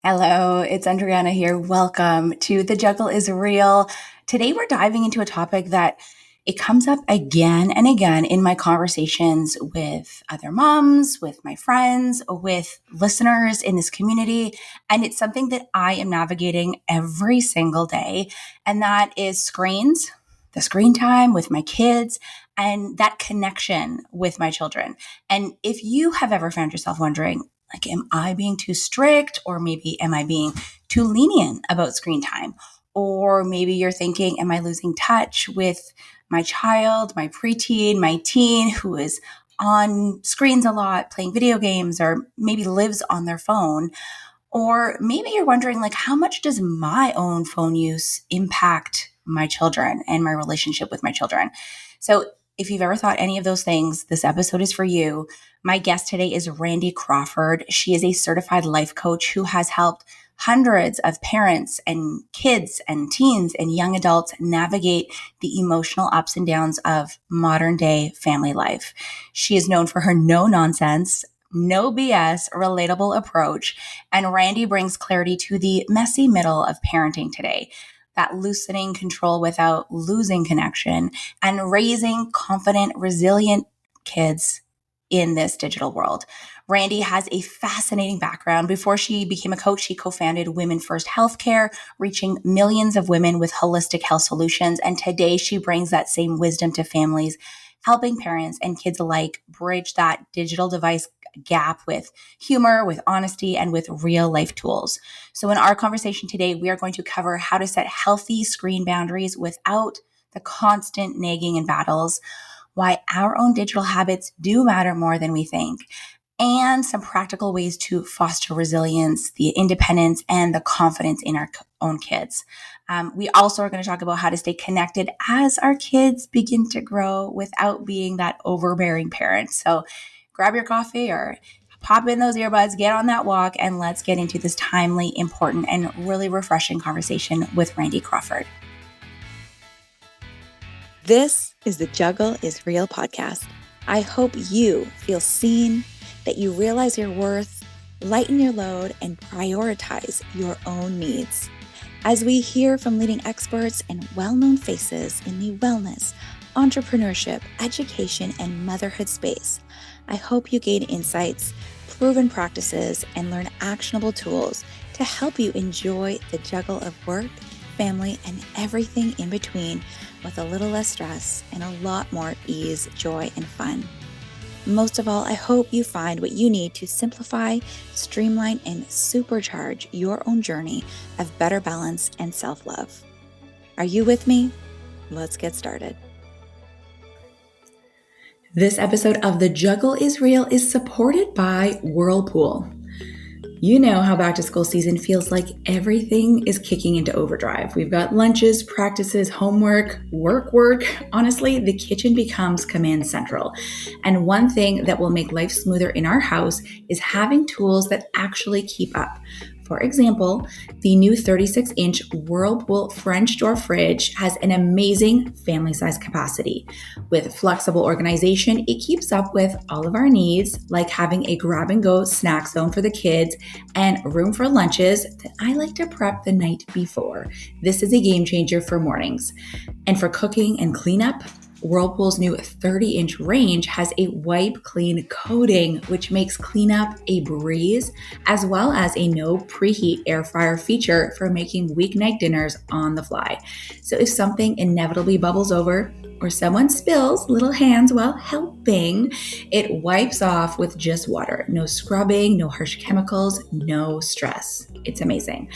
Hello, it's Andryanna here. Welcome to The Juggle is Real. Today we're diving into a topic that it comes up again and again in my conversations with other moms, with my friends, with listeners in this community. And it's something that I am navigating every single day. And that is screens, the screen time with my kids, and that connection with my children. And if you have ever found yourself wondering, like, am I being too strict, or maybe am I being too lenient about screen time? Or maybe you're thinking, am I losing touch with my child, my preteen, my teen who is on screens a lot, playing video games, or maybe lives on their phone? Or maybe you're wondering, like, how much does my own phone use impact my children and my relationship with my children? So if you've ever thought any of those things, this episode is for you. My guest today is Randi Crawford. She is a certified life coach who has helped hundreds of parents and kids and teens and young adults navigate the emotional ups and downs of modern day family life. She is known for her no nonsense, no BS, relatable approach. And Randi brings clarity to the messy middle of parenting today, that loosening control without losing connection, and raising confident, resilient kids in this digital world. Randi has a fascinating background. Before she became a coach, she co-founded Women First Healthcare, reaching millions of women with holistic health solutions. And today she brings that same wisdom to families, helping parents and kids alike bridge that digital device gap with humor, with honesty, and with real life tools. So in our conversation today, we are going to cover how to set healthy screen boundaries without the constant nagging and battles, why our own digital habits do matter more than we think, and some practical ways to foster resilience, the independence, and the confidence in our own kids. We also are going to talk about how to stay connected as our kids begin to grow without being that overbearing parent. So grab your coffee or pop in those earbuds, get on that walk, and let's get into this timely, important, and really refreshing conversation with Randi Crawford. This is the Juggle is Real podcast. I hope you feel seen, that you realize your worth, lighten your load, and prioritize your own needs. As we hear from leading experts and well-known faces in the wellness, entrepreneurship, education, and motherhood space, I hope you gain insights, proven practices, and learn actionable tools to help you enjoy the juggle of work, family, and everything in between with a little less stress and a lot more ease, joy, and fun. Most of all, I hope you find what you need to simplify, streamline, and supercharge your own journey of better balance and self-love. Are you with me? Let's get started. This episode of The Juggle is Real is supported by Whirlpool. You know how back to school season feels like everything is kicking into overdrive. We've got lunches, practices, homework, work. Honestly, the kitchen becomes command central. And one thing that will make life smoother in our house is having tools that actually keep up. For example, the new 36-inch Whirlpool French door fridge has an amazing family size capacity. With flexible organization, it keeps up with all of our needs, like having a grab-and-go snack zone for the kids and room for lunches that I like to prep the night before. This is a game changer for mornings. And for cooking and cleanup, Whirlpool's new 30-inch range has a wipe clean coating, which makes cleanup a breeze, as well as a no preheat air fryer feature for making weeknight dinners on the fly. So if something inevitably bubbles over or someone spills little hands while helping, it wipes off with just water. No scrubbing, no harsh chemicals, no stress. It's amazing.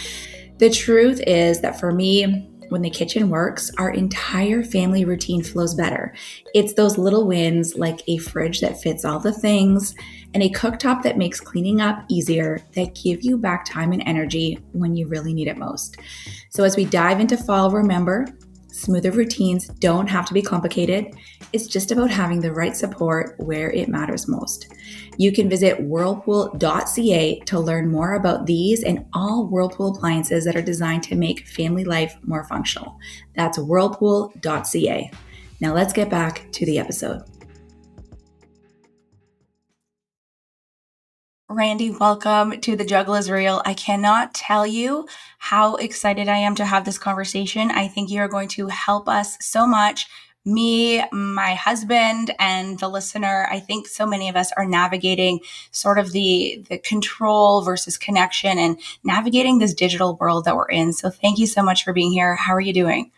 The truth is that for me, when the kitchen works, our entire family routine flows better. It's those little wins, like a fridge that fits all the things and a cooktop that makes cleaning up easier, that give you back time and energy when you really need it most. So as we dive into fall, remember, smoother routines don't have to be complicated. It's just about having the right support where it matters most. You can visit whirlpool.ca to learn more about these and all Whirlpool appliances that are designed to make family life more functional. That's whirlpool.ca. Now let's get back to the episode. Randi, welcome to The Juggle is Real. I cannot tell you how excited I am to have this conversation. I think you're going to help us so much. Me, my husband, and the listener. I think so many of us are navigating sort of the control versus connection and navigating this digital world that we're in. So thank you so much for being here. How are you doing?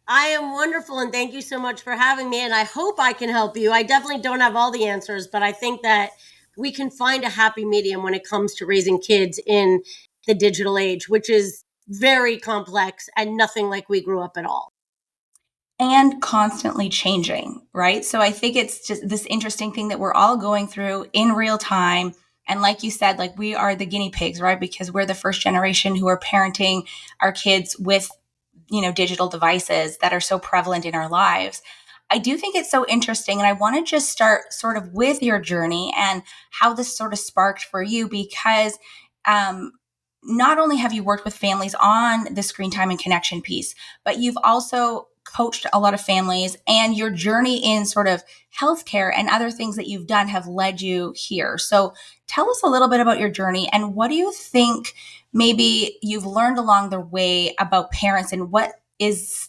I am wonderful, and thank you so much for having me. And I hope I can help you. I definitely don't have all the answers, but I think that we can find a happy medium when it comes to raising kids in the digital age, which is very complex and nothing like we grew up at all. And constantly changing, right? So I think it's just this interesting thing that we're all going through in real time. And like you said, like we are the guinea pigs, right? Because we're the first generation who are parenting our kids with, digital devices that are so prevalent in our lives. I do think it's so interesting. And I want to just start sort of with your journey and how this sort of sparked for you because um, not only have you worked with families on the screen time and connection piece, but you've also coached a lot of families, and your journey in sort of healthcare and other things that you've done have led you here. So tell us a little bit about your journey, and what do you think maybe you've learned along the way about parents, and what is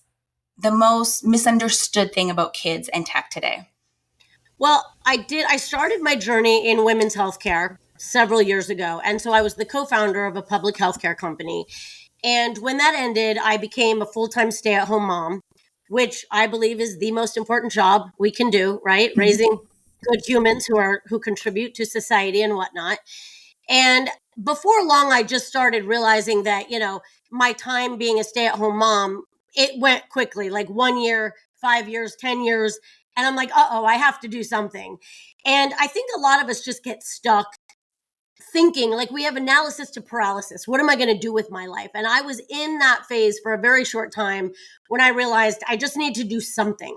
the most misunderstood thing about kids and tech today? Well, I started my journey in women's healthcare several years ago. And so I was the co founder of a public healthcare company. And when that ended, I became a full time stay at home mom, which I believe is the most important job we can do, right? Mhm. Raising good humans who contribute to society and whatnot. And before long, I just started realizing that, my time being a stay at home mom, it went quickly, like 1 year, 5 years, 10 years. And I'm like, I have to do something. And I think a lot of us just get stuck thinking like we have analysis to paralysis. What am I going to do with my life? And I was in that phase for a very short time when I realized I just need to do something.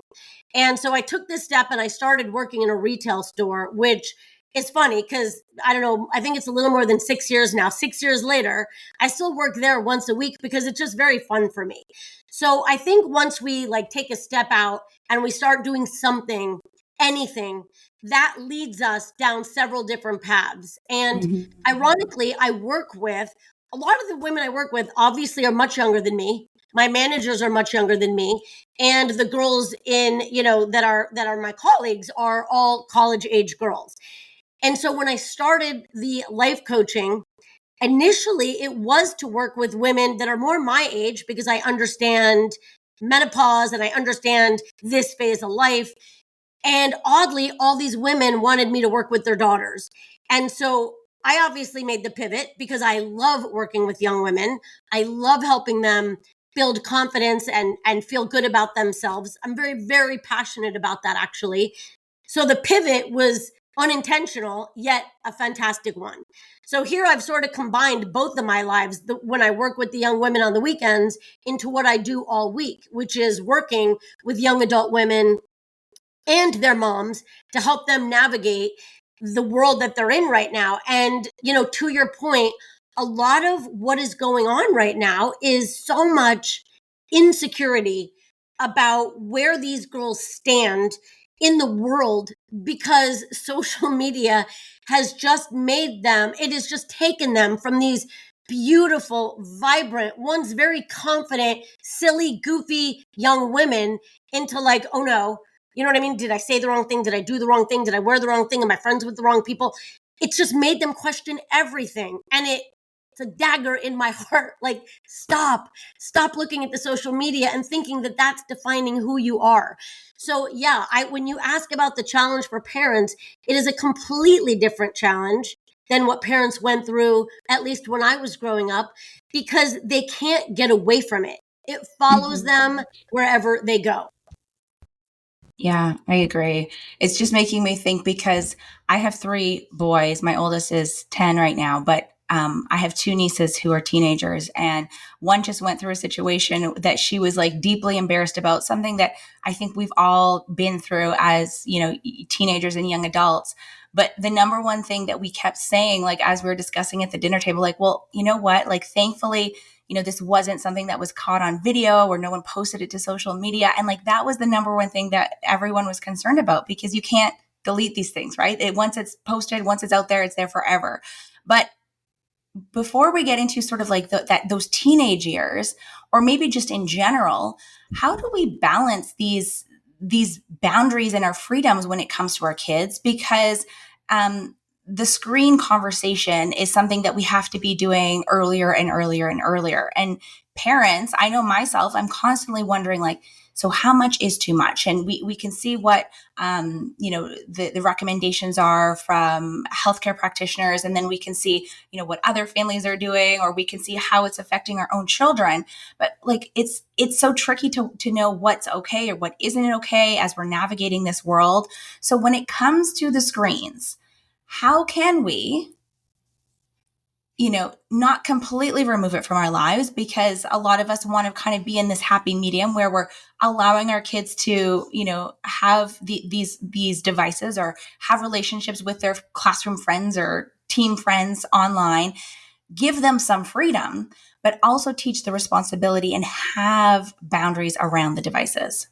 And so I took this step and I started working in a retail store, which is funny because I don't know, I think it's a little more than 6 years now. 6 years later, I still work there once a week because it's just very fun for me. So I think once we like take a step out and we start doing something, anything, that leads us down several different paths. And Mhm. ironically, I work with a lot of the women I work with obviously are much younger than me. My managers are much younger than me. And the girls in, that are my colleagues are all college age girls. And so when I started the life coaching, initially it was to work with women that are more my age because I understand menopause and I understand this phase of life. And oddly, all these women wanted me to work with their daughters. And so I obviously made the pivot because I love working with young women. I love helping them build confidence and feel good about themselves. I'm very, very passionate about that, actually. So the pivot was unintentional, yet a fantastic one. So here I've sort of combined both of my lives when I work with the young women on the weekends into what I do all week, which is working with young adult women and their moms to help them navigate the world that they're in right now. And, to your point, a lot of what is going on right now is so much insecurity about where these girls stand in the world because social media has just made them, it has just taken them from these beautiful, vibrant, once very confident, silly, goofy young women into like, oh no, you know what I mean? Did I say the wrong thing? Did I do the wrong thing? Did I wear the wrong thing? Am I friends with the wrong people? It's just made them question everything. And it's a dagger in my heart. Like, stop looking at the social media and thinking that that's defining who you are. So yeah, when you ask about the challenge for parents, it is a completely different challenge than what parents went through, at least when I was growing up, because they can't get away from it. It follows Mhm. them wherever they go. Yeah, I agree. It's just making me think because I have three boys. My oldest is 10 right now, but I have two nieces who are teenagers, and one just went through a situation that she was like deeply embarrassed about, something that I think we've all been through as, teenagers and young adults. But the number one thing that we kept saying, like as we were discussing at the dinner table, like, well, you know what? Like, thankfully, this wasn't something that was caught on video or no one posted it to social media. And like that was the number one thing that everyone was concerned about because you can't delete these things, right? Once it's posted, once it's out there, it's there forever. But before we get into sort of like those teenage years, or maybe just in general, how do we balance these boundaries and our freedoms when it comes to our kids? Because the screen conversation is something that we have to be doing earlier and earlier and earlier. And parents, I know myself, I'm constantly wondering, like, so how much is too much? And we can see what the recommendations are from healthcare practitioners, and then we can see what other families are doing, or we can see how it's affecting our own children. But like it's so tricky to know what's okay or what isn't okay as we're navigating this world. So when it comes to the screens, how can we not completely remove it from our lives, because a lot of us want to kind of be in this happy medium where we're allowing our kids to, have these devices or have relationships with their classroom friends or team friends online, give them some freedom, but also teach the responsibility and have boundaries around the devices?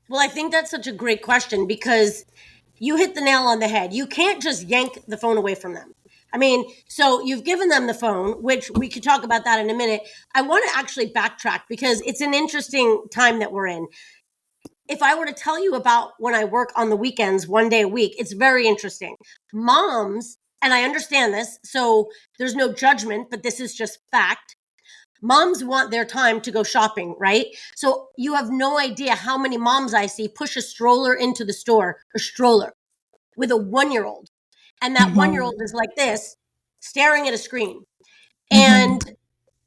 Well, I think that's such a great question, because you hit the nail on the head. You can't just yank the phone away from them. I mean, so you've given them the phone, which we could talk about that in a minute. I want to actually backtrack because it's an interesting time that we're in. If I were to tell you about when I work on the weekends, 1 day a week, it's very interesting. Moms, and I understand this, so there's no judgment, but this is just fact. Moms want their time to go shopping, right? So you have no idea how many moms I see push a stroller into the store, a stroller with a 1-year-old. And that 1-year-old is like this, staring at a screen. And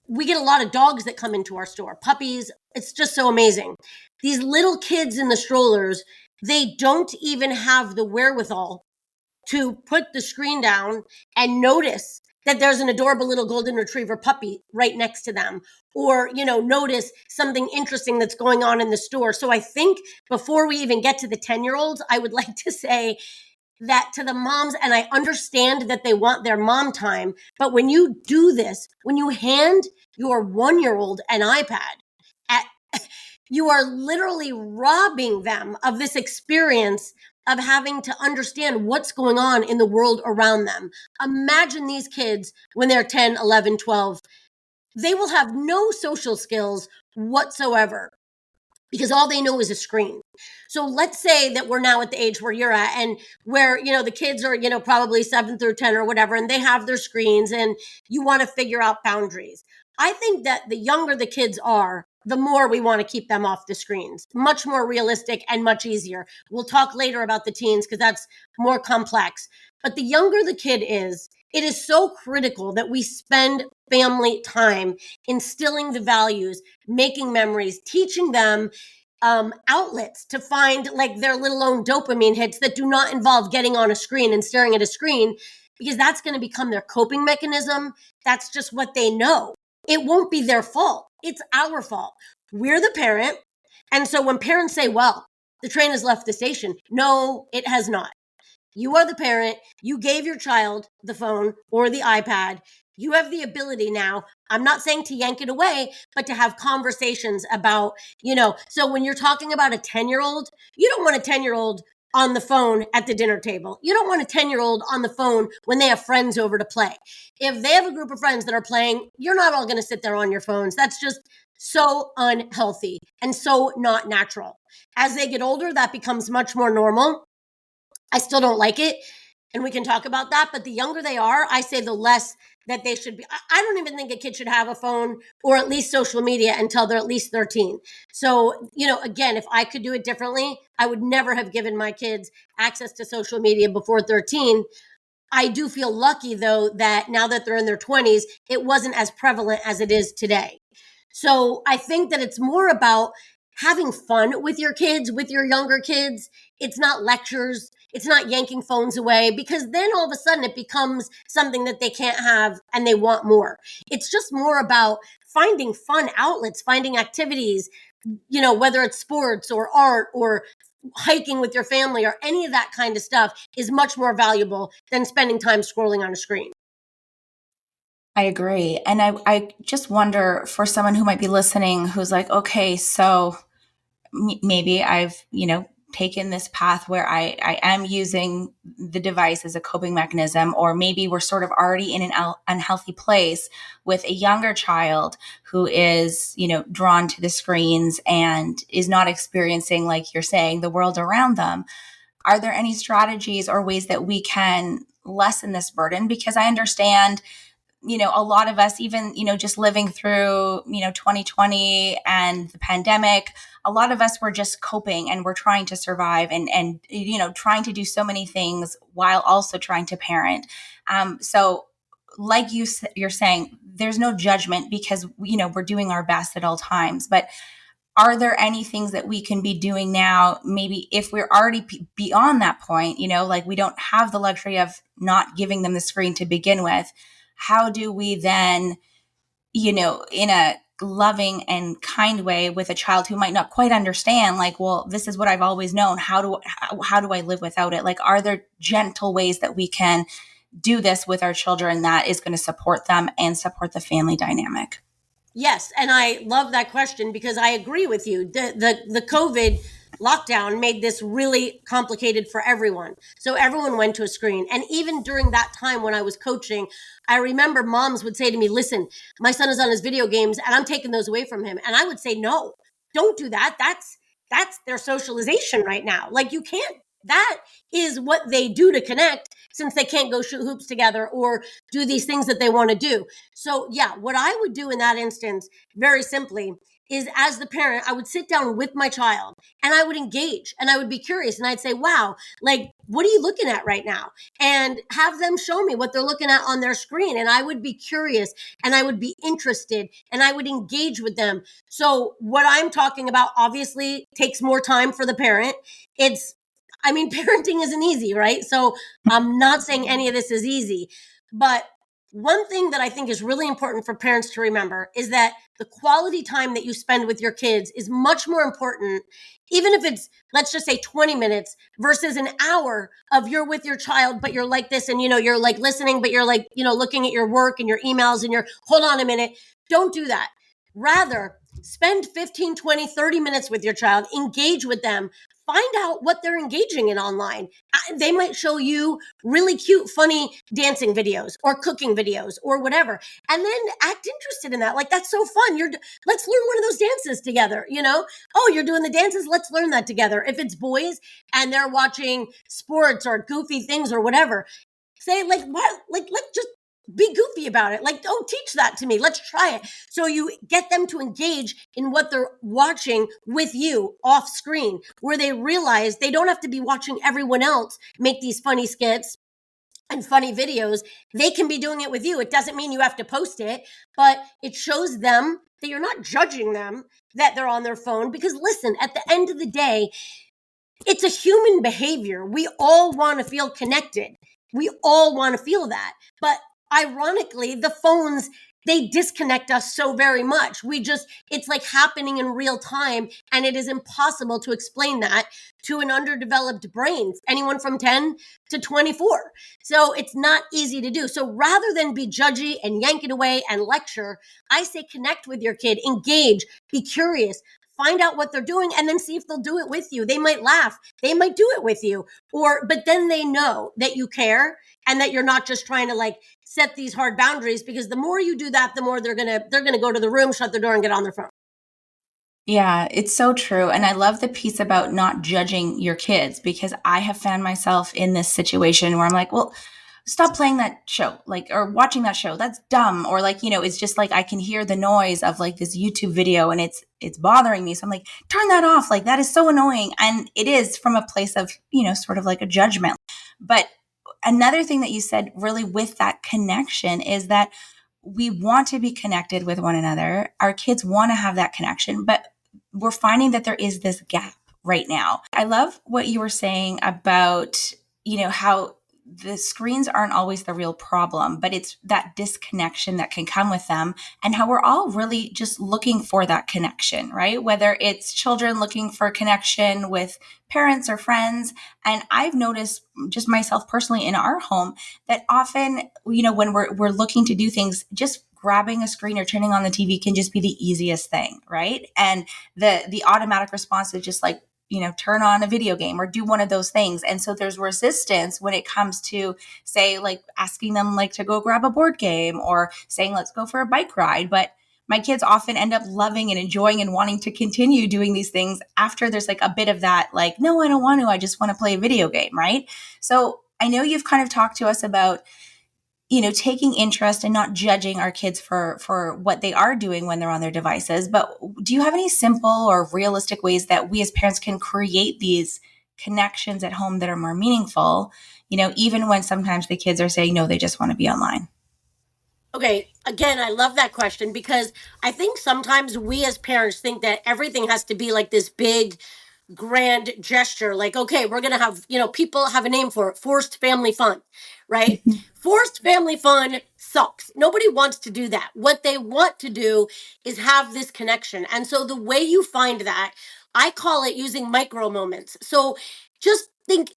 we get a lot of dogs that come into our store, puppies. It's just so amazing. These little kids in the strollers, they don't even have the wherewithal to put the screen down and notice that there's an adorable little golden retriever puppy right next to them, or, notice something interesting that's going on in the store. So I think before we even get to the 10-year-olds, I would like to say that to the moms, and I understand that they want their mom time, but when you do this, when you hand your 1-year-old an iPad, at, you are literally robbing them of this experience of having to understand what's going on in the world around them. Imagine these kids when they're 10, 11, 12. They will have no social skills whatsoever, because all they know is a screen. So let's say that we're now at the age where you're at, and where, the kids are, probably 7 through 10 or whatever, and they have their screens, and you want to figure out boundaries. I think that the younger the kids are, the more we want to keep them off the screens. Much more realistic and much easier. We'll talk later about the teens because that's more complex. But the younger the kid is, it is so critical that we spend family time instilling the values, making memories, teaching them outlets to find like their little own dopamine hits that do not involve getting on a screen and staring at a screen, because that's going to become their coping mechanism. That's just what they know. It won't be their fault. It's our fault. We're the parent. And so when parents say, well, the train has left the station, no, it has not. You are the parent. You gave your child the phone or the iPad. You have the ability now. I'm not saying to yank it away, but to have conversations about, so when you're talking about a 10-year-old, you don't want a 10-year-old on the phone at the dinner table. You don't want a 10-year-old on the phone when they have friends over to play. If they have a group of friends that are playing, you're not all going to sit there on your phones. That's just so unhealthy and so not natural. As they get older, that becomes much more normal. I still don't like it, and we can talk about that. But the younger they are, I say the less that they should be. I don't even think a kid should have a phone or at least social media until they're at least 13. So, again, if I could do it differently, I would never have given my kids access to social media before 13. I do feel lucky, though, that now that they're in their 20s, it wasn't as prevalent as it is today. So I think that it's more about having fun with your kids, with your younger kids. It's not lectures. It's not yanking phones away, because then all of a sudden it becomes something that they can't have and they want more. It's just more about finding fun outlets, finding activities, whether it's sports or art or hiking with your family or any of that kind of stuff is much more valuable than spending time scrolling on a screen. I agree. And I just wonder, for someone who might be listening who's like, okay, so maybe I've, taken this path where I am using the device as a coping mechanism, or maybe we're sort of already in an unhealthy place with a younger child who is, drawn to the screens and is not experiencing, like you're saying, the world around them. Are there any strategies or ways that we can lessen this burden? Because I understand, a lot of us, even, just living through, 2020 and the pandemic, a lot of us were just coping and we're trying to survive and, trying to do so many things while also trying to parent. So like you're saying, there's no judgment because, we're doing our best at all times. But are there any things that we can be doing now, maybe if we're already beyond that point, like we don't have the luxury of not giving them the screen to begin with? How do we then, in a loving and kind way with a child who might not quite understand, like, well, this is what I've always known. How do I live without it? Like, are there gentle ways that we can do this with our children that is going to support them and support the family dynamic? Yes, and I love that question because I agree with you. The COVID lockdown made this really complicated for everyone. So everyone went to a screen. And even during that time when I was coaching, I remember moms would say to me, "Listen, my son is on his video games and I'm taking those away from him." And I would say, "No, don't do that. That's their socialization right now. Like you can't that is what they do to connect since they can't go shoot hoops together or do these things that they want to do." So yeah, what I would do in that instance, very simply, is as the parent, I would sit down with my child and I would engage and I would be curious and I'd say, "Wow, like, what are you looking at right now?" And have them show me what they're looking at on their screen. And I would be curious and I would be interested and I would engage with them. So what I'm talking about obviously takes more time for the parent. Parenting isn't easy, right? So I'm not saying any of this is easy, but one thing that I think is really important for parents to remember is that the quality time that you spend with your kids is much more important, even if it's, let's just say 20 minutes versus an hour of you're with your child, but you're like this and, you're like listening, but you're like, looking at your work and your emails and you're, hold on a minute. Don't do that. Rather, spend 15, 20, 30 minutes with your child, engage with them, find out what they're engaging in online. They might show you really cute, funny dancing videos or cooking videos or whatever. And then act interested in that. Like, that's so fun. Let's learn one of those dances together, Oh, you're doing the dances? Let's learn that together. If it's boys and they're watching sports or goofy things or whatever, say like, what? Like, let's just be goofy about it. Like, oh, teach that to me. Let's try it. So you get them to engage in what they're watching with you off screen, where they realize they don't have to be watching everyone else make these funny skits and funny videos. They can be doing it with you. It doesn't mean you have to post it, but it shows them that you're not judging them, that they're on their phone. Because listen, at the end of the day, it's a human behavior. We all want to feel connected. We all want to feel that. But ironically, the phones, they disconnect us so very much. It's like happening in real time, and it is impossible to explain that to an underdeveloped brain, anyone from 10 to 24. So it's not easy to do. So rather than be judgy and yank it away and lecture, I say connect with your kid, engage, be curious, find out what they're doing, and then see if they'll do it with you. They might laugh. They might do it with you. But then they know that you care and that you're not just trying to like set these hard boundaries, because the more you do that, the more they're going to go to the room, shut the door, and get on their phone. Yeah, it's so true. And I love the piece about not judging your kids, because I have found myself in this situation where I'm like, well, stop playing that show, like, or watching that show. That's dumb. Or like, it's just like, I can hear the noise of like this YouTube video and it's bothering me. So I'm like, turn that off. Like, that is so annoying. And it is from a place of, sort of like a judgment. But another thing that you said really with that connection is that we want to be connected with one another. Our kids want to have that connection, but we're finding that there is this gap right now. I love what you were saying about, how the screens aren't always the real problem, but it's that disconnection that can come with them, and how we're all really just looking for that connection, right? Whether it's children looking for connection with parents or friends. And I've noticed just myself personally in our home that often, when we're looking to do things, just grabbing a screen or turning on the TV can just be the easiest thing, right? And the automatic response is just like, turn on a video game or do one of those things. And so there's resistance when it comes to, say, like asking them like to go grab a board game or saying, let's go for a bike ride. But my kids often end up loving and enjoying and wanting to continue doing these things after there's like a bit of that, like, no, I don't want to, I just want to play a video game. Right. So I know you've kind of talked to us about taking interest and not judging our kids for what they are doing when they're on their devices. But do you have any simple or realistic ways that we as parents can create these connections at home that are more meaningful, even when sometimes the kids are saying, no, they just want to be online? Okay, again, I love that question because I think sometimes we as parents think that everything has to be like this big grand gesture, like, okay, we're gonna have, people have a name for it, forced family fun, right? Forced family fun sucks. Nobody wants to do that. What they want to do is have this connection. And so the way you find that, I call it using micro moments. So just think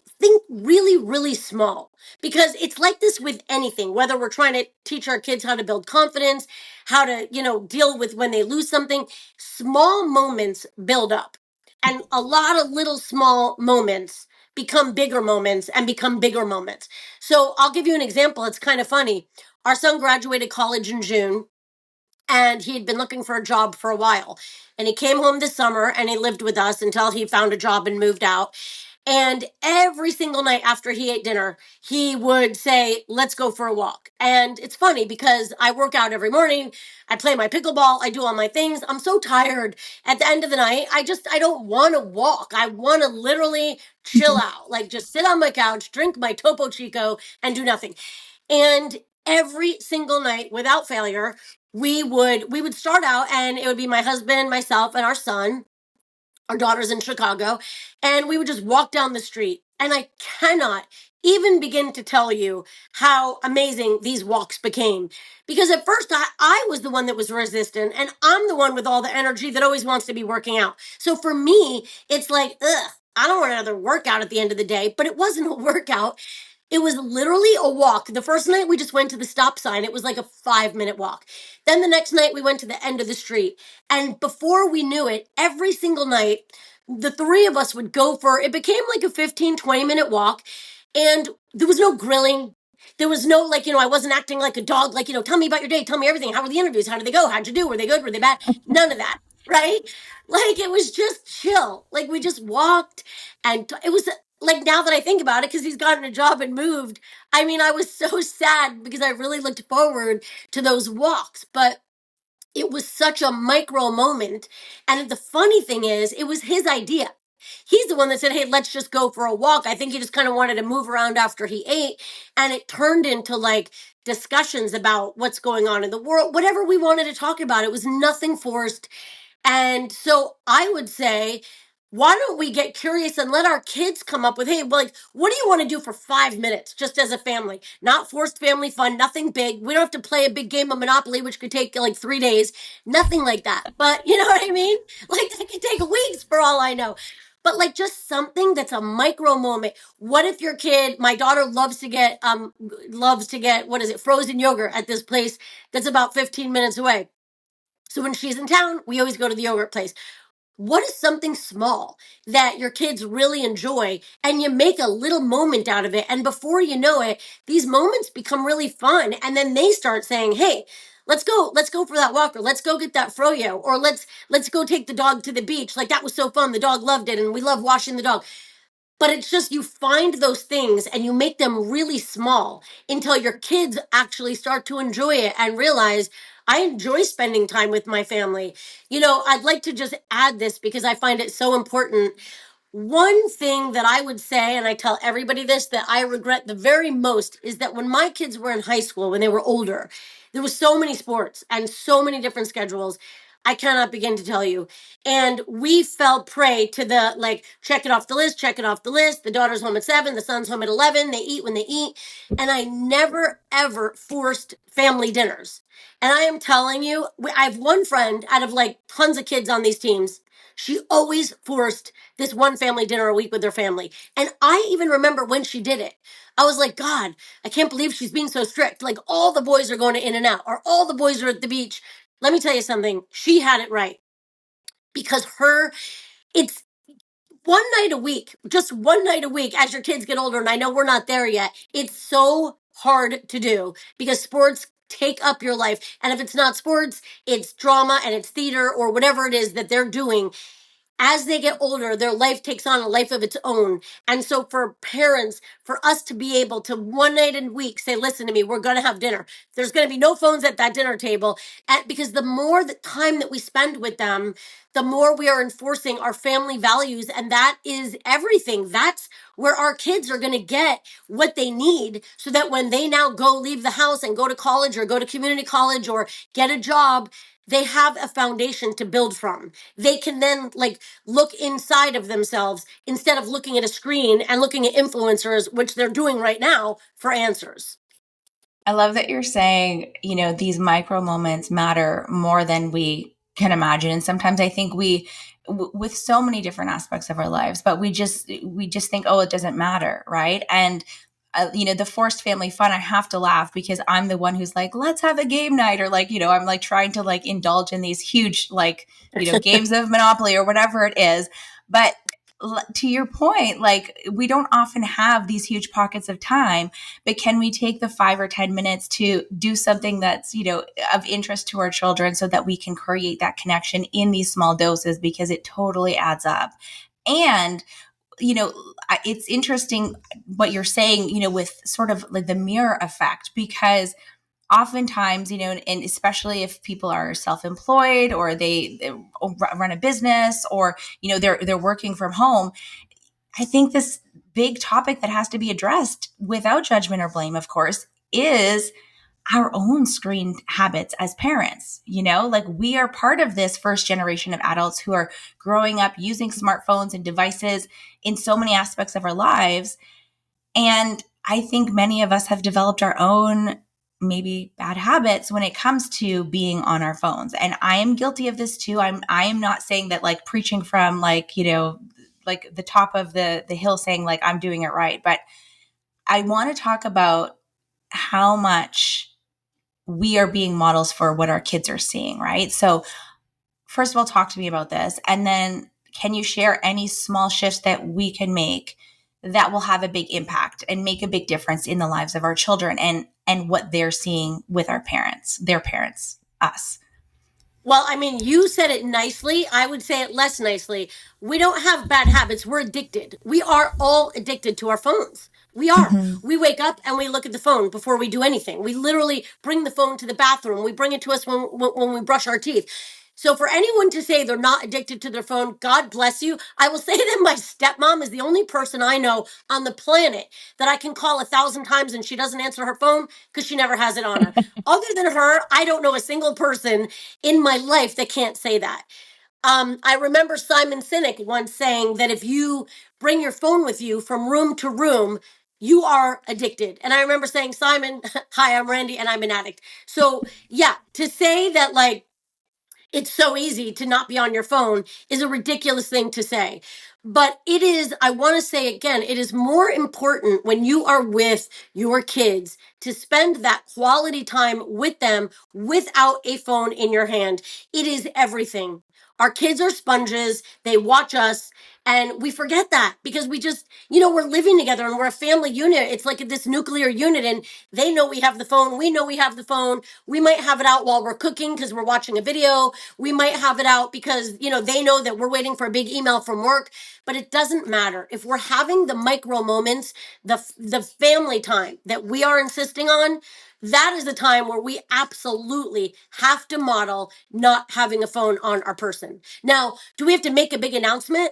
really, really small, because it's like this with anything, whether we're trying to teach our kids how to build confidence, how to, deal with when they lose something. Small moments build up, and a lot of little small moments become bigger moments and become bigger moments. So I'll give you an example. It's kind of funny. Our son graduated college in June, and he had been looking for a job for a while. And he came home this summer and he lived with us until he found a job and moved out. And every single night after he ate dinner, he would say, let's go for a walk. And it's funny because I work out every morning. I play my pickleball. I do all my things. I'm so tired at the end of the night. I don't want to walk. I want to literally chill out, like just sit on my couch, drink my Topo Chico and do nothing. And every single night without failure, we would start out and it would be my husband, myself, and our son. Our daughter's in Chicago, and we would just walk down the street. And I cannot even begin to tell you how amazing these walks became. Because at first I was the one that was resistant, and I'm the one with all the energy that always wants to be working out. So for me, it's like, ugh, I don't want another workout at the end of the day, but it wasn't a workout. It was literally a walk. The first night we just went to the stop sign. It was like a 5-minute walk. Then the next night we went to the end of the street. And before we knew it, every single night, the three of us would go for it became like a 15, 20-minute walk. And there was no grilling. There was no, like, I wasn't acting like a dog, like, tell me about your day, tell me everything. How were the interviews? How did they go? How'd you do? Were they good? Were they bad? None of that. Right? Like, it was just chill. Like, we just walked, and it was like, now that I think about it, because he's gotten a job and moved, I mean, I was so sad because I really looked forward to those walks. But it was such a micro moment. And the funny thing is, it was his idea. He's the one that said, hey, let's just go for a walk. I think he just kind of wanted to move around after he ate. And it turned into like discussions about what's going on in the world, whatever we wanted to talk about. It was nothing forced. And so I would say, why don't we get curious and let our kids come up with, hey, like, what do you want to do for 5 minutes just as a family? Not forced family fun, nothing big. We don't have to play a big game of Monopoly, which could take like 3 days, nothing like that. But you know what I mean? Like, that could take weeks for all I know. But like, just something that's a micro moment. What if your kid, my daughter loves to get, what is it, frozen yogurt at this place that's about 15 minutes away. So when she's in town, we always go to the yogurt place. What is something small that your kids really enjoy, and you make a little moment out of it? And before you know it, these moments become really fun. And then they start saying, hey, let's go for that walk, or let's go get that froyo, or let's go take the dog to the beach. Like, that was so fun. The dog loved it, and we love washing the dog. But it's just, you find those things and you make them really small until your kids actually start to enjoy it and realize, I enjoy spending time with my family. I'd like to just add this because I find it so important. One thing that I would say, and I tell everybody this, that I regret the very most, is that when my kids were in high school, when they were older, there was so many sports and so many different schedules. I cannot begin to tell you. And we fell prey to the, like, check it off the list, check it off the list. The daughter's home at 7, the son's home at 11. They eat when they eat. And I never, ever forced family dinners. And I am telling you, I have one friend out of like tons of kids on these teams. She always forced this one family dinner a week with their family. And I even remember when she did it. I was like, God, I can't believe she's being so strict. Like, all the boys are going to In-N-Out, or all the boys are at the beach. Let me tell you something. She had it right, because it's one night a week, just one night a week as your kids get older. And I know we're not there yet. It's so hard to do because sports take up your life. And if it's not sports, it's drama and it's theater or whatever it is that they're doing. As they get older, their life takes on a life of its own. And so for parents, for us to be able to one night a week say, listen to me, we're going to have dinner. There's going to be no phones at that dinner table. And because the more the time that we spend with them, the more we are enforcing our family values. And that is everything. That's where our kids are going to get what they need so that when they now go leave the house and go to college or go to community college or get a job, they have a foundation to build from. They can then look inside of themselves instead of looking at a screen and looking at influencers, which they're doing right now, for answers. I love that you're saying, these micro moments matter more than we can imagine. And sometimes I think with so many different aspects of our lives, but we just think, oh, it doesn't matter. Right. And the forced family fun, I have to laugh because I'm the one who's like, let's have a game night, or I'm trying to indulge in these huge games of Monopoly or whatever it is. But to your point, we don't often have these huge pockets of time, but can we take the 5 or 10 minutes to do something that's, of interest to our children so that we can create that connection in these small doses, because it totally adds up. And it's interesting what you're saying, with sort of the mirror effect, because oftentimes, and especially if people are self-employed or they run a business or, they're working from home, I think this big topic that has to be addressed without judgment or blame, of course, is our own screen habits as parents. We are part of this first generation of adults who are growing up using smartphones and devices in so many aspects of our lives. And I think many of us have developed our own maybe bad habits when it comes to being on our phones. And I am guilty of this too. I am not saying that preaching from the top of the hill saying I'm doing it right. But I want to talk about how much we are being models for what our kids are seeing, right? So first of all, talk to me about this. And then can you share any small shifts that we can make that will have a big impact and make a big difference in the lives of our children and what they're seeing with their parents, us? Well, I mean, you said it nicely. I would say it less nicely. We don't have bad habits. We're addicted. We are all addicted to our phones. We are. Mm-hmm. We wake up and we look at the phone before we do anything. We literally bring the phone to the bathroom. We bring it to us when we brush our teeth. So for anyone to say they're not addicted to their phone, God bless you. I will say that my stepmom is the only person I know on the planet that I can call 1,000 times and she doesn't answer her phone because she never has it on her. Other than her, I don't know a single person in my life that can't say that. I remember Simon Sinek once saying that if you bring your phone with you from room to room, you are addicted. And I remember saying, Simon, hi, I'm Randi and I'm an addict. So yeah, to say that it's so easy to not be on your phone is a ridiculous thing to say. But it is, I want to say again, it is more important when you are with your kids to spend that quality time with them without a phone in your hand. It is everything. Our kids are sponges. They watch us. And we forget that because we just, we're living together and we're a family unit. It's like this nuclear unit, and they know we have the phone. We know we have the phone. We might have it out while we're cooking because we're watching a video. We might have it out because, they know that we're waiting for a big email from work, but it doesn't matter. If we're having the micro moments, the family time that we are insisting on, that is the time where we absolutely have to model not having a phone on our person. Now, do we have to make a big announcement?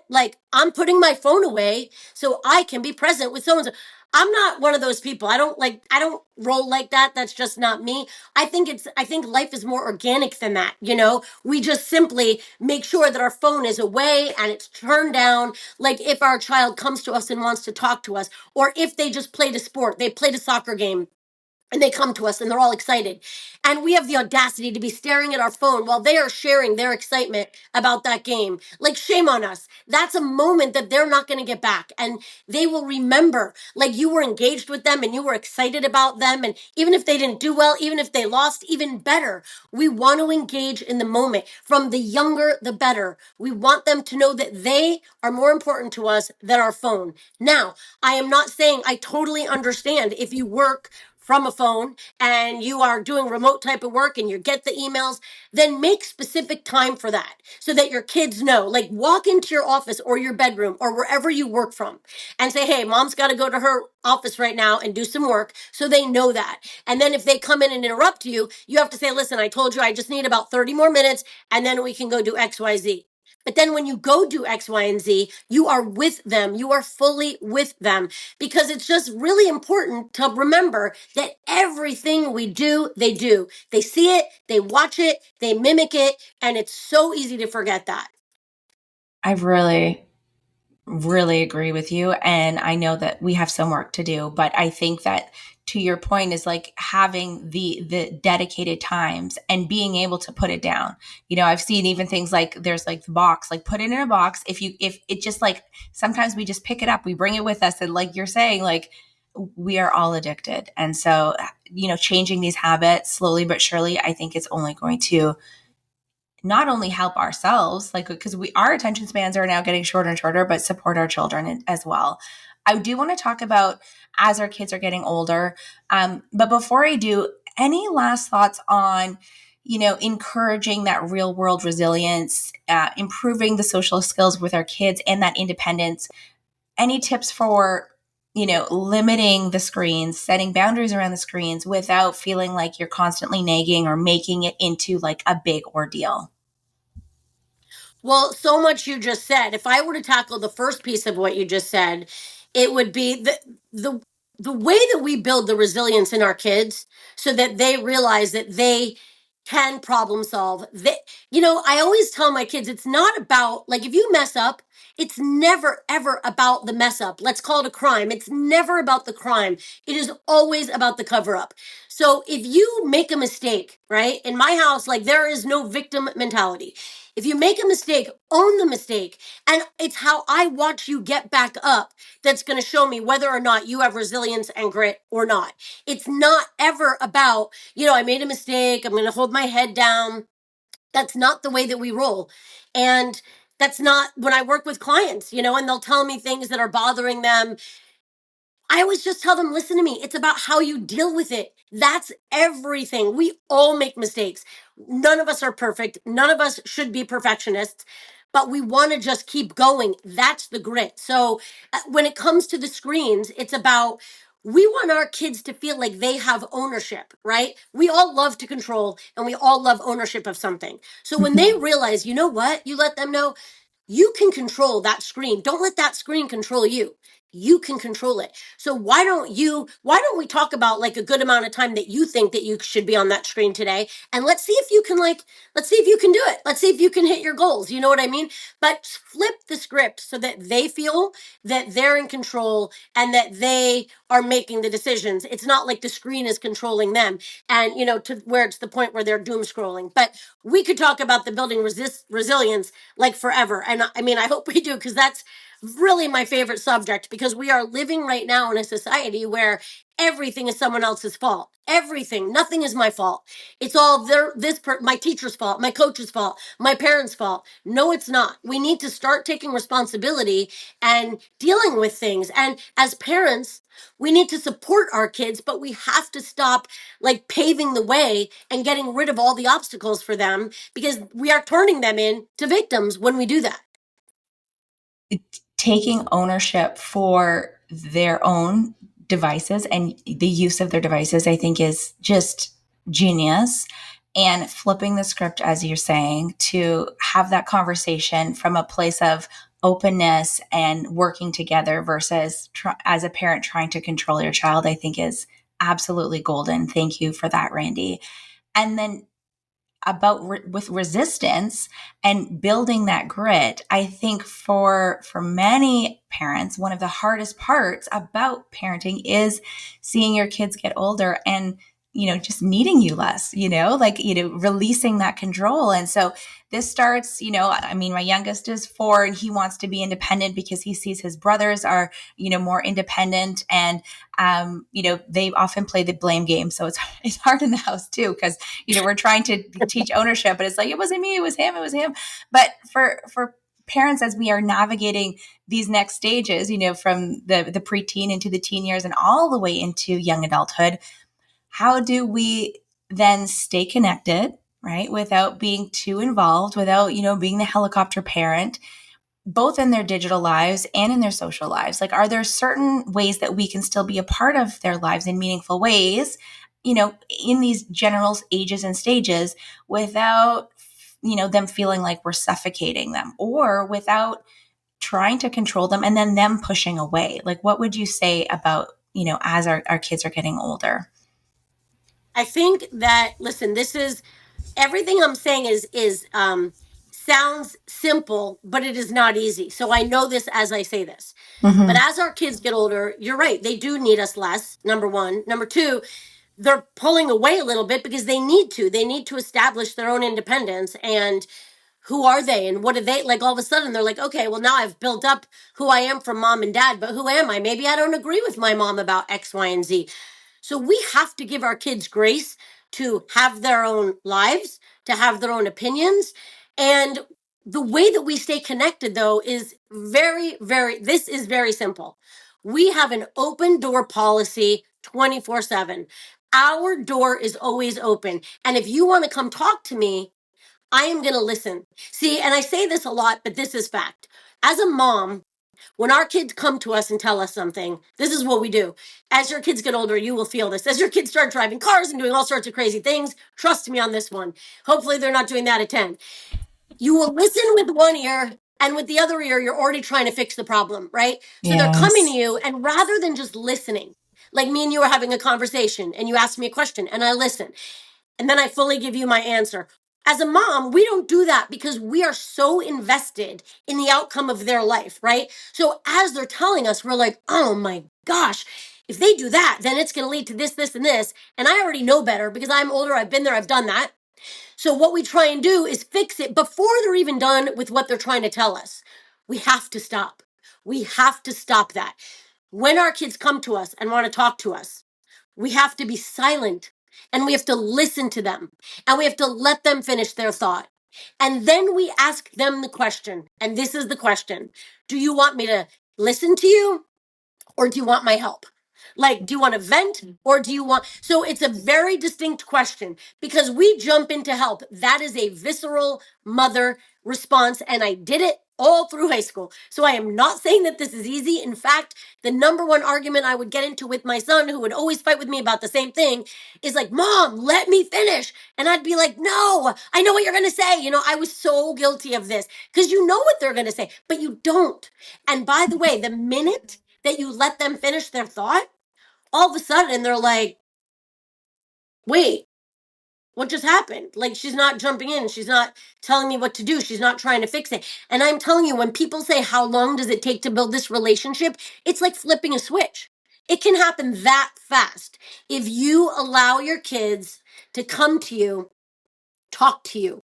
I'm putting my phone away so I can be present with so and so. I'm not one of those people. I don't roll like that. That's just not me. I think life is more organic than that. We just simply make sure that our phone is away and it's turned down. Like if our child comes to us and wants to talk to us, or if they just played a sport, they played a soccer game, And they come to us and they're all excited. And we have the audacity to be staring at our phone while they are sharing their excitement about that game. Like, shame on us. That's a moment that they're not going to get back. And they will remember, like, you were engaged with them and you were excited about them. And even if they didn't do well, even if they lost, even better, we want to engage in the moment. From the younger, the better. We want them to know that they are more important to us than our phone. Now, I am not saying I totally understand if you work from a phone and you are doing remote type of work and you get the emails, then make specific time for that so that your kids know. Like, walk into your office or your bedroom or wherever you work from and say, hey, mom's got to go to her office right now and do some work, so they know that. And then if they come in and interrupt you, you have to say, listen, I told you I just need about 30 more minutes and then we can go do XYZ. But then when you go do X, Y, and Z, you are with them. You are fully with them, because it's just really important to remember that everything we do, they do. They see it, they watch it, they mimic it, and it's so easy to forget that. I really agree with you. And I know that we have some work to do, but I think that, to your point, is like having the dedicated times and being able to put it down. I've seen even things like there's like the box, like put it in a box. If it just, like, sometimes we just pick it up, we bring it with us. And like you're saying, like, we are all addicted. And so, changing these habits slowly but surely, I think it's only going to not only help ourselves, like, because our attention spans are now getting shorter and shorter, but support our children as well. I do want to talk about as our kids are getting older. But before I do, any last thoughts on, encouraging that real world resilience, improving the social skills with our kids and that independence? Any tips for, limiting the screens, setting boundaries around the screens without feeling like you're constantly nagging or making it into like a big ordeal? Well, so much you just said. If I were to tackle the first piece of what you just said, it would be the the way that we build the resilience in our kids so that they realize that they can problem solve. I always tell my kids, it's not about, like, if you mess up, it's never ever about the mess up. Let's call it a crime. It's never about the crime. It is always about the cover up. So if you make a mistake, right? In my house, like, there is no victim mentality. If you make a mistake, own the mistake. And it's how I watch you get back up that's going to show me whether or not you have resilience and grit or not. It's not ever about, I made a mistake, I'm going to hold my head down. That's not the way that we roll. And that's not when I work with clients, and they'll tell me things that are bothering them. I always just tell them, listen to me. It's about how you deal with it. That's everything. We all make mistakes. None of us are perfect. None of us should be perfectionists, but we want to just keep going. That's the grit. So when it comes to the screens, it's about, we want our kids to feel like they have ownership, right? We all love to control and we all love ownership of something. So when they realize, you know what, you let them know, you can control that screen. Don't let that screen control you. You can control it. So why don't we talk about, like, a good amount of time that you think that you should be on that screen today, and let's see if you can, let's see if you can do it. Let's see if you can hit your goals. You know what I mean? But flip the script so that they feel that they're in control and that they are making the decisions. It's not like the screen is controlling them, and to where it's the point where they're doom scrolling. But we could talk about the building resilience like forever. And I mean, I hope we do, because that's really my favorite subject, because we are living right now in a society where everything is someone else's fault. Everything, nothing is my fault. It's all my teacher's fault, my coach's fault, my parents' fault. No, it's not. We need to start taking responsibility and dealing with things. And as parents, we need to support our kids, but we have to stop, like, paving the way and getting rid of all the obstacles for them, because we are turning them into victims when we do that. Taking ownership for their own devices and the use of their devices, I think, is just genius. And flipping the script, as you're saying, to have that conversation from a place of openness and working together versus as a parent trying to control your child, I think is absolutely golden. Thank you for that, Randi. And then about with resistance and building that grit. I think for many parents, one of the hardest parts about parenting is seeing your kids get older and just needing you less, releasing that control. And so this starts, my youngest is 4 and he wants to be independent because he sees his brothers are, more independent. And, they often play the blame game. So it's hard in the house too, because, we're trying to teach ownership, but it's like, it wasn't me, it was him. But for parents, as we are navigating these next stages, from the preteen into the teen years and all the way into young adulthood, how do we then stay connected, right? Without being too involved, without, being the helicopter parent, both in their digital lives and in their social lives? Like, are there certain ways that we can still be a part of their lives in meaningful ways, in these general ages and stages without, them feeling like we're suffocating them, or without trying to control them and then them pushing away? Like, what would you say about, as our kids are getting older? I think that, listen, this is everything I'm saying is sounds simple, but it is not easy. So I know this as I say this. Mm-hmm. But as our kids get older, you're right, they do need us less. Number one. Number two, they're pulling away a little bit because they need to. They need to establish their own independence. And who are they and what are they like? All of a sudden they're like, okay, well, now I've built up who I am from mom and dad, but who am I? Maybe I don't agree with my mom about X, Y, and Z. So we have to give our kids grace to have their own lives, to have their own opinions. And the way that we stay connected, though, is this is very simple. We have an open door policy 24/7. Our door is always open. And if you want to come talk to me, I am going to listen. See, and I say this a lot, but this is fact. As a mom, when our kids come to us and tell us something, this is what we do. As your kids get older, you will feel this. As your kids start driving cars and doing all sorts of crazy things, trust me on this one. Hopefully, they're not doing that at 10. You will listen with one ear, and with the other ear, you're already trying to fix the problem, right? So they're coming to you, and rather than just listening, like me and you are having a conversation, and you ask me a question, and I listen, and then I fully give you my answer. As a mom, we don't do that because we are so invested in the outcome of their life, right? So as they're telling us, we're like, oh my gosh, if they do that, then it's going to lead to this, this, and this. And I already know better because I'm older, I've been there, I've done that. So what we try and do is fix it before they're even done with what they're trying to tell us. We have to stop. We have to stop that. When our kids come to us and want to talk to us, we have to be silent and we have to listen to them and we have to let them finish their thought. And then we ask them the question. And this is the question. Do you want me to listen to you or do you want my help? Like, do you want to vent or do you want? So it's a very distinct question because we jump into help. That is a visceral mother response. And I did it all through high school. So I am not saying that this is easy. In fact, the number one argument I would get into with my son, who would always fight with me about the same thing, is like, Mom, let me finish. And I'd be like, no, I know what you're going to say. I was so guilty of this because you know what they're going to say, but you don't. And by the way, the minute that you let them finish their thought, all of a sudden they're like, wait, what just happened? Like, she's not jumping in. She's not telling me what to do. She's not trying to fix it. And I'm telling you, when people say, how long does it take to build this relationship? It's like flipping a switch. It can happen that fast. If you allow your kids to come to you, talk to you,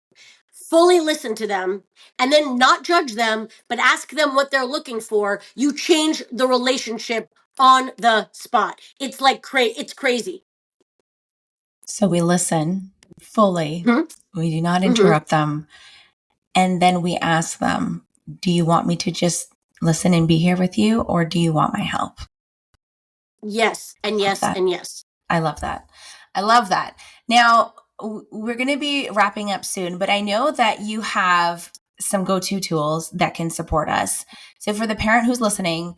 fully listen to them, and then not judge them, but ask them what they're looking for, you change the relationship on the spot. It's like it's crazy. So we listen fully. Mm-hmm. We do not interrupt them. And then we ask them, do you want me to just listen and be here with you? Or do you want my help? Yes. And yes. And yes. I love that. I love that. Now, we're going to be wrapping up soon, but I know that you have some go-to tools that can support us. So for the parent who's listening,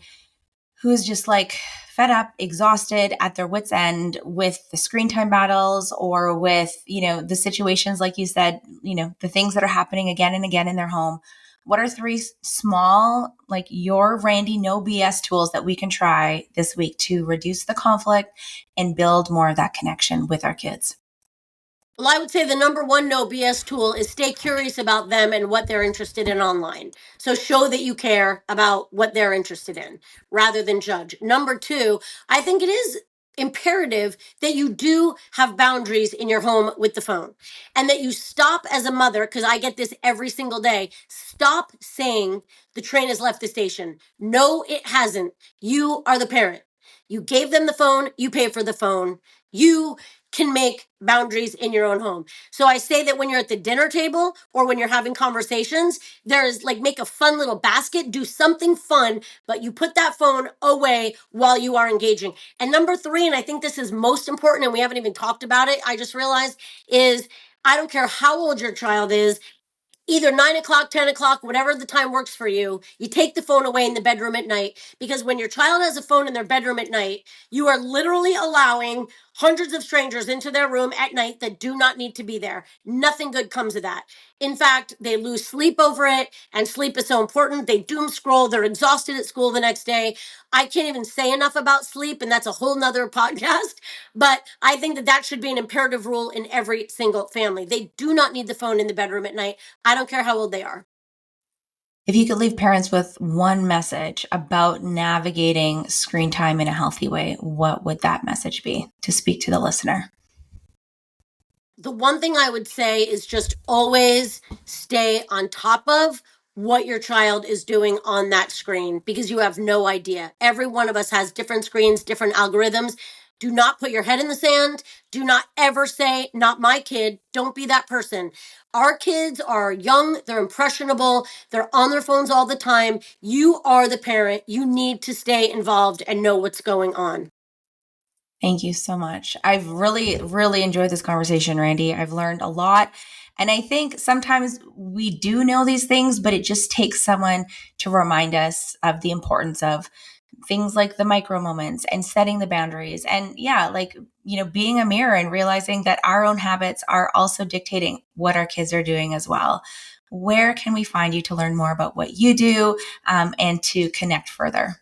who's just like fed up, exhausted, at their wits' end with the screen time battles or with, the situations, like you said, the things that are happening again and again in their home. What are 3 small, like your Randi no BS tools that we can try this week to reduce the conflict and build more of that connection with our kids? Well, I would say the number one no BS tool is stay curious about them and what they're interested in online. So show that you care about what they're interested in rather than judge. Number two, I think it is imperative that you do have boundaries in your home with the phone and that you stop as a mother, because I get this every single day. Stop saying the train has left the station. No, it hasn't. You are the parent. You gave them the phone, you pay for the phone. You can make boundaries in your own home. So I say that when you're at the dinner table or when you're having conversations, there's like make a fun little basket, do something fun, but you put that phone away while you are engaging. And number three, and I think this is most important, and we haven't even talked about it, I just realized, is I don't care how old your child is, either 9 o'clock, 10 o'clock, whatever the time works for you, you take the phone away in the bedroom at night. Because when your child has a phone in their bedroom at night, you are literally allowing hundreds of strangers into their room at night that do not need to be there. Nothing good comes of that. In fact, they lose sleep over it, and sleep is so important. They doom scroll, they're exhausted at school the next day. I can't even say enough about sleep, and that's a whole nother podcast. But I think that that should be an imperative rule in every single family. They do not need the phone in the bedroom at night. I don't care how old they are. If you could leave parents with one message about navigating screen time in a healthy way, what would that message be to speak to the listener? The one thing I would say is just always stay on top of what your child is doing on that screen, because you have no idea. Every one of us has different screens, different algorithms. Do not put your head in the sand. Do not ever say, not my kid. Don't be that person. Our kids are young, they're impressionable, they're on their phones all the time. You are the parent. You need to stay involved and know what's going on. Thank you so much. I've really, really enjoyed this conversation, Randi. I've learned a lot. And I think sometimes we do know these things, but it just takes someone to remind us of the importance of things like the micro moments and setting the boundaries. And yeah, like, being a mirror and realizing that our own habits are also dictating what our kids are doing as well. Where can we find you to learn more about what you do and to connect further?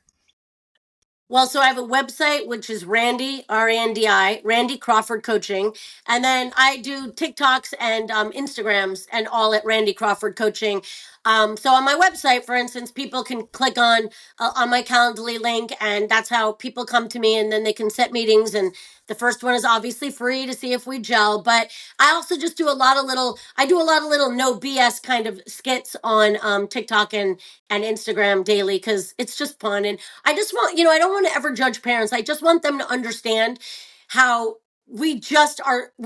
Well, so I have a website, which is Randi, R-A-N-D-I, Randi Crawford Coaching. And then I do TikToks and Instagrams and all at Randi Crawford Coaching. So on my website, for instance, people can click on my Calendly link, and that's how people come to me, and then they can set meetings. And the first one is obviously free to see if we gel. But I also just do a lot of little no BS kind of skits on TikTok and Instagram daily, because it's just fun. And I just want, I don't want to ever judge parents. I just want them to understand how we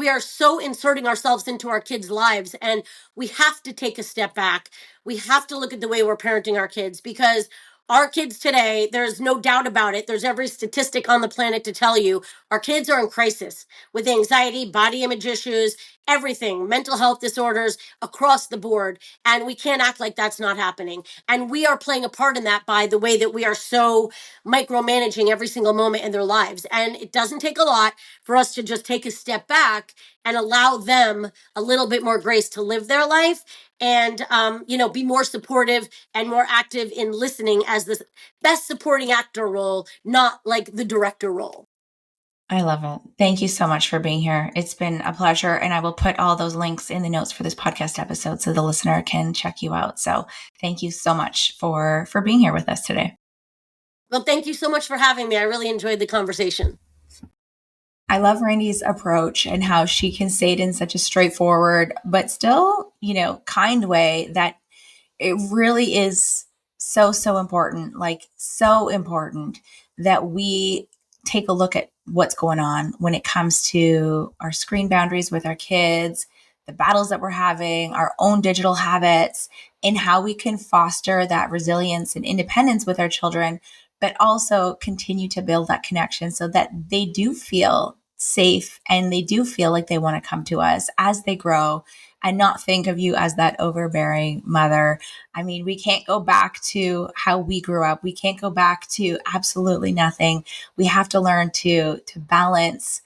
are so inserting ourselves into our kids' lives, and we have to take a step back. We have to look at the way we're parenting our kids, because our kids today, there's no doubt about it. There's every statistic on the planet to tell you our kids are in crisis with anxiety, body image issues, everything, mental health disorders across the board. And we can't act like that's not happening. And we are playing a part in that by the way that we are so micromanaging every single moment in their lives. And it doesn't take a lot for us to just take a step back and allow them a little bit more grace to live their life, and be more supportive and more active in listening as the best supporting actor role, not like the director role. I love it. Thank you so much for being here. It's been a pleasure. And I will put all those links in the notes for this podcast episode so the listener can check you out. So thank you so much for being here with us today. Well, thank you so much for having me. I really enjoyed the conversation. I love Randi's approach and how she can say it in such a straightforward, but still, kind way that it really is so, so important, like so important that we take a look at what's going on when it comes to our screen boundaries with our kids, the battles that we're having, our own digital habits, and how we can foster that resilience and independence with our children, but also continue to build that connection so that they do feel safe and they do feel like they want to come to us as they grow and not think of you as that overbearing mother. I mean, we can't go back to how we grew up. We can't go back to absolutely nothing. We have to learn to balance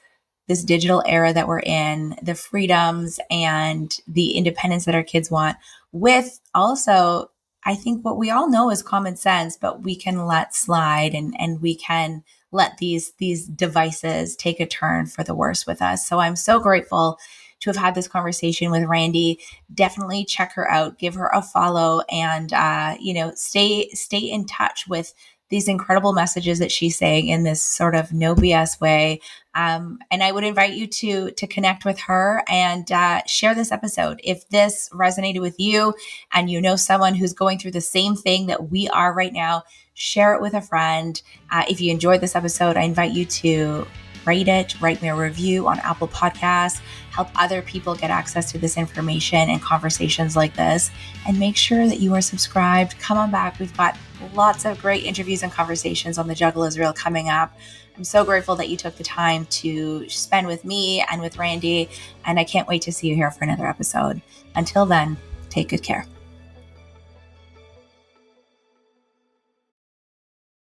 this digital era that we're in, the freedoms and the independence that our kids want, with also, I think what we all know is common sense, but we can let slide and we can let these devices take a turn for the worse with us. So I'm so grateful to have had this conversation with Randi. Definitely check her out, give her a follow, and stay in touch with these incredible messages that she's saying in this sort of no BS way. And I would invite you to connect with her and share this episode. If this resonated with you and you know someone who's going through the same thing that we are right now, share it with a friend. If you enjoyed this episode, I invite you to rate it, write me a review on Apple Podcasts, help other people get access to this information and conversations like this, and make sure that you are subscribed. Come on back. We've got lots of great interviews and conversations on the Juggle is Real coming up. I'm so grateful that you took the time to spend with me and with Randi, and I can't wait to see you here for another episode. Until then, take good care.